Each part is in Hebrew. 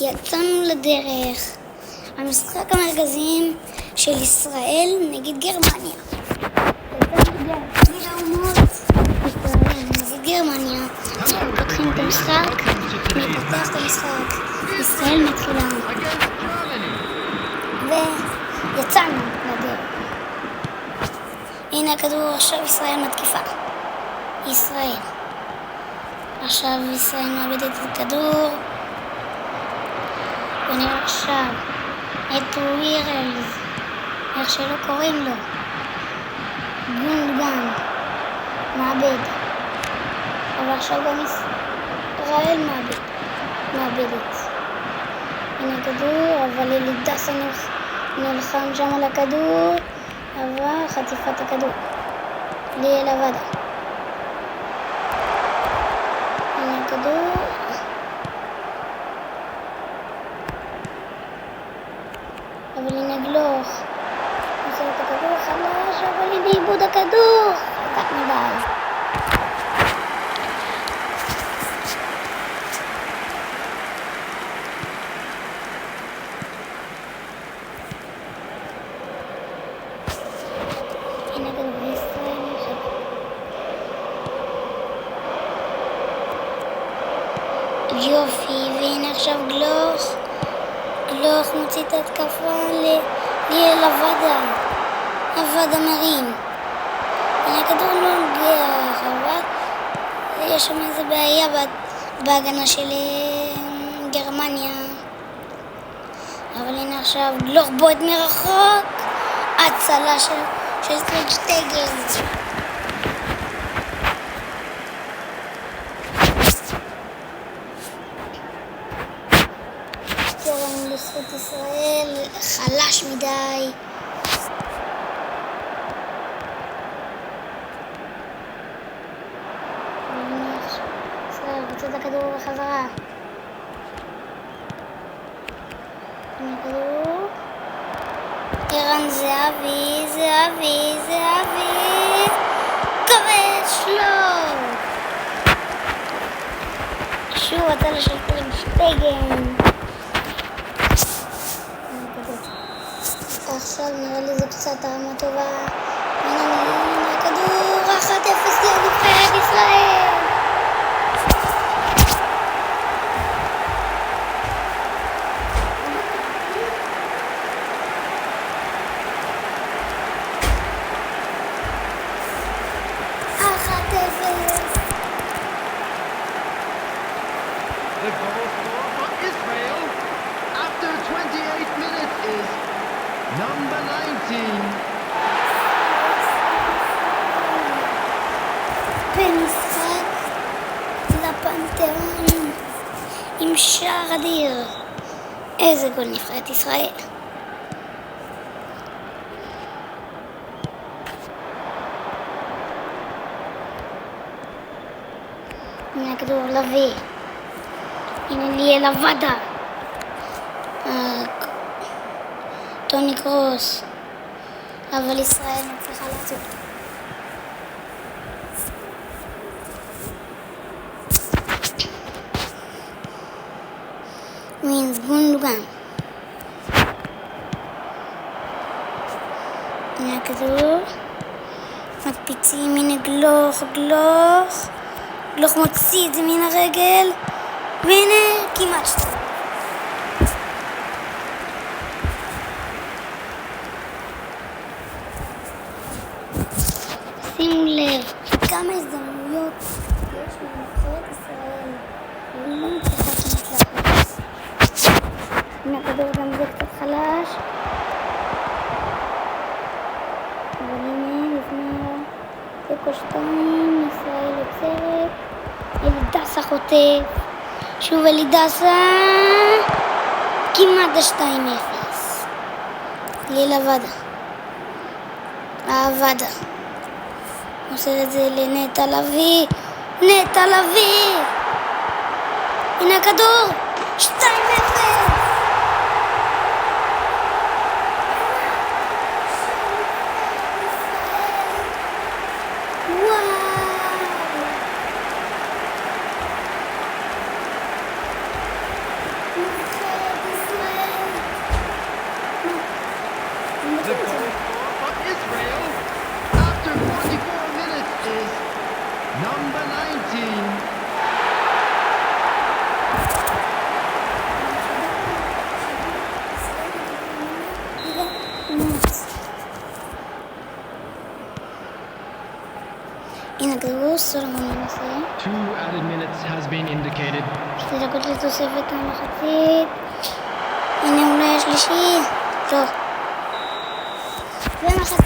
יצאנו לדרך. המשחק המרכזיים של ישראל נגד גרמניה. נגד גרמניה. אנחנו פותחים את המשחק. נפתח את המשחק. ישראל מתחילה. ויצאנו לדרך. הנה הכדור, עכשיו ישראל מתקיפה. עכשיו ישראל מאבדת את הכדור. ונראה עכשיו את ווירלס, איך שלא קוראים לו, גונדגן, מאבד. אבל עכשיו גם ישראל מאבדת. הנה הכדור, אבל אלידסה נלחם שם על הכדור, אבל חטיפת הכדור. ליאל עבדה. הנה הכדור. אבל הנה גלוך. עושה את הכדור חלש, אבל הנה איבוד הכדור. חזק מדי. הנה הכדור בישראל. יופי, והנה עכשיו גלוך. גלוך מוציא את התקפה ליאל עבדה מרים. הנה הכדור לא נוגח, אבל יש שם איזה בעיה בהגנה של גרמניה. אבל הנה עכשיו גלוך בועט מרחוק. הצלה של טרגשטייגן. תורם לזכות ישראל, חלש מדי. ישראל רוצה את הכדור בחזרה. הכדור. ערן זהבי. כבש לו. שוב הצלה של טרגשטייגן. עכשיו נראה לי זה קצת רמה טובה. הנה הכדור, 1-0 לנבחרת ישראל. The goal scorer for Israel after 28 minutes is number 19. במשחק לפנתיאון עם שער אדיר. איזה גול נבחרת ישראל. הנה הכדור לביא. הנה ליאל עבדה. טוני קרוס. אבל ישראל מצליחה לעשות. ווינס גונדגן. הנה הכדור. מקפיצים, הנה גלוך. גלוך מוציא את זה מן הרגל. והנה כמעט 2. שימו לב כמה הזדמנויות יש לנבחרת ישראל ולא מצליחה להצליח. הנה הכדור גם זה קצת חלש, אבל הנה לפני תיקו 2 ישראל יוצרת. אלידסה חוטף, שוב אלידסה, כמעט 2-0. ליאל עבדה מוסר את זה לנטע לביא. הנה הכדור, 2-0. וואו, כדור, סולומון מנסה. 2 added minutes has been indicated. 2 דקות לתוספת המחצית. הנה אולי השלישי. לא. ומחצית.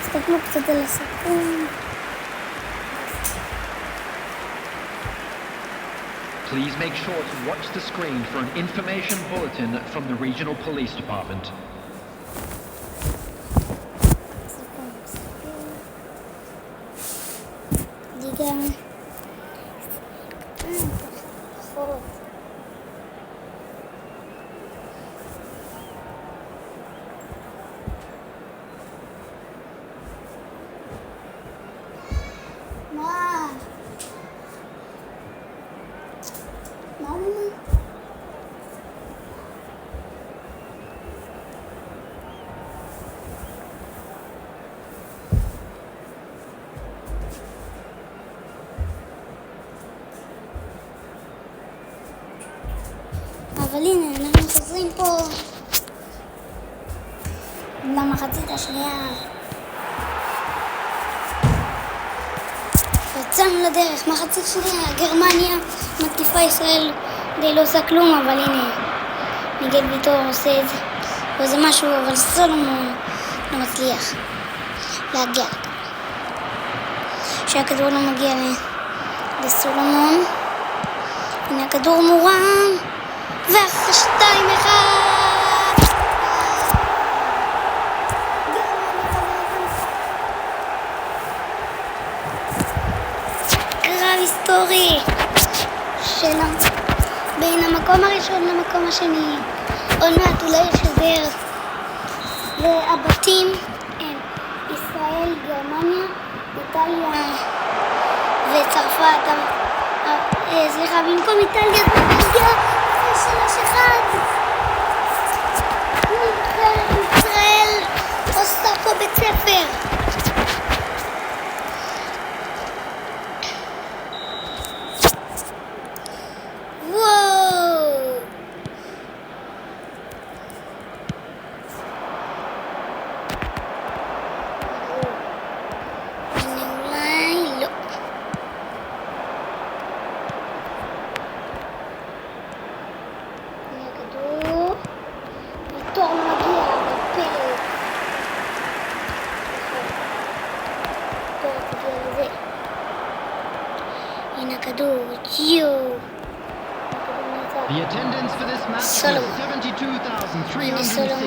תסתכלו קצת על הסיכום. Please make sure to watch the screen for an information bulletin from the regional police department. ליגה. חורות. מה? אבל הנה, אנחנו חוזרים פה למחצית השנייה. יצאנו לדרך, מחצית שנייה, גרמניה מתקיפה ישראל די לא עושה כלום, אבל הנה, מיגל ויטור עושה את זה. וזה משהו, אבל סולומון לא מצליח להגיע. שהכדור לא מגיע לסולומון. הנה הכדור מורם. ואחרי 2-1 קרב היסטורי של בין המקום הראשון למקום השני. עונת אולי ישדר והבתים הם ישראל, גרמניה, איטליה וצרפת. סליחה, במקום איטליה בלגיה 3-1. ישראל עושה פה בית ספר. וואו. אולי לא. ויטור מגיע בפרק. פרק הגיע לזה. הנה הכדור, ג'יו. The attendance for this match is סולומון. 72,306. הנה סולומון.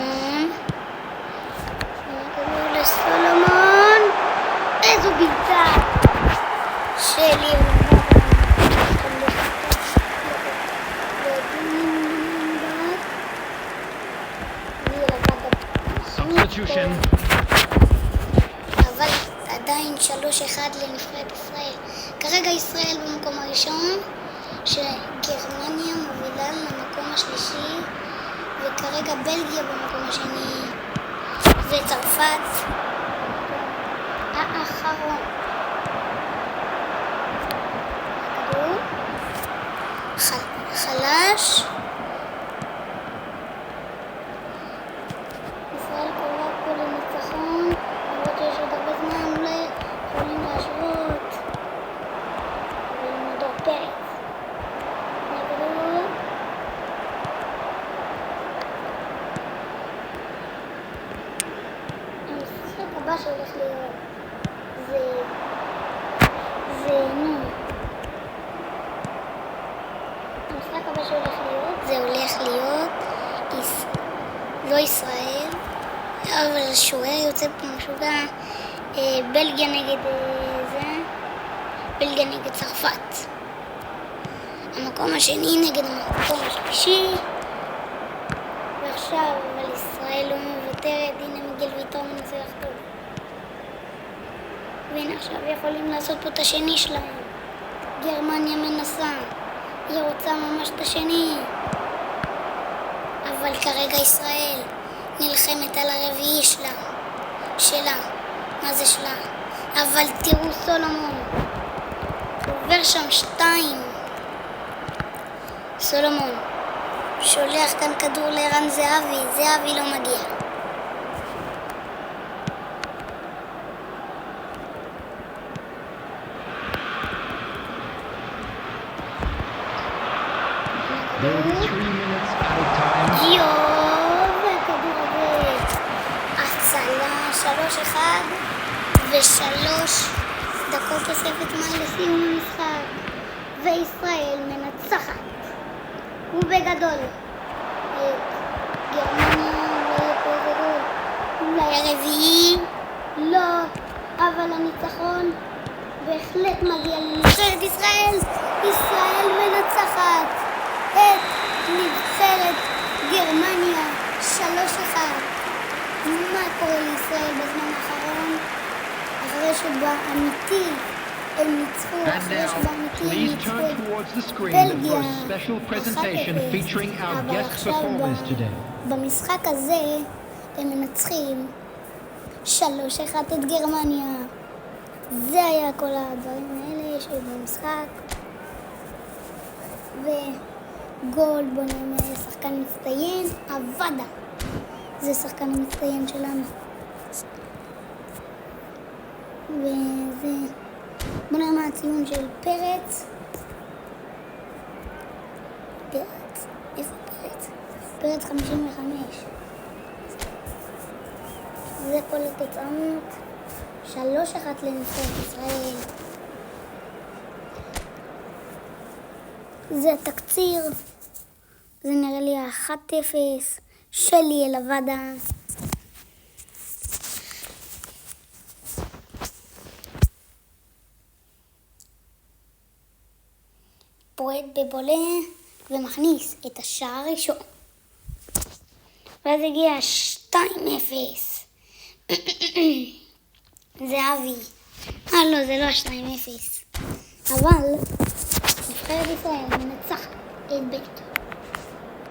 הנה הכדור לסולומון. איזו בעיטה שלי. Substitution. אבל עדיין 3-1 לנבחרת ישראל. כרגע ישראל במקום הראשון, שגרמניה מובילה למקום השלישי, וכרגע בלגיה במקום השני, וצרפת האחרון. הכדור חלש. ישראל קרובה פה לניצחון, למרות שיש עוד הרבה זמן, אולי יכולים להשוות. אבל עם מדור פרץ. הכדור. המשחק הבא שהולך להיות המשחק הבא שהולך להיות לא ישראל, אבל שוער יוצא פה משוגע. בלגיה נגד בלגיה נגד צרפת. המקום השני נגד המקום השלישי. ועכשיו, אבל ישראל לא מוותרת. הנה מיגל ויטור מנסה לחטוף. והנה עכשיו יכולים לעשות פה את השני שלהם. גרמניה מנסה. היא רוצה ממש את השני. אבל כרגע ישראל נלחמת על הרביעי שלה. מה זה שלה? אבל תראו סולומון. עובר שם 2. סולומון שולח כאן כדור לערן זהבי. זהבי לא מגיע. Will 3 minutes out of time. והכדור הזה הצלה 3-1 ו3 דקות תוספת מים לסיום המשחק וישראל מנצחת ובגדול את גרמניה וגדול אולי הרביעי לא, אבל הניצחון בהחלט מגיע לנבחרת ישראל. ישראל מנצחת את נבחרת גרמניה 3-1. מה קורה לישראל בזמן האחרון? אחרי שבאמיתי הם ניצחו, אחרי שבאמיתי הם Please ניצחו turn את towards the screen בלגיה for a special presentation 1-0. featuring our אבל guest עכשיו performers today. במשחק הזה הם מנצחים 3-1 את גרמניה. זה היה כל הדברים האלה שבמשחק. וגול, בוא נאמר, שחקן מצטיין, עבדה. זה שחקן המצטיין שלנו. וזה, בוא נאמר הציון של פרץ. פרץ, איפה פרץ? פרץ 55. זה כל התוצאות. 3-1 לנבחרת ישראל. זה התקציר. זה נראה לי 1-0 שלי אל עבדה. פועט בבולה ומכניס את השער הראשון. ואז הגיע 2-0. זה אבי. לא, זה לא 2-0. אבל נבחרת ישראל מנצחת את בלגיה.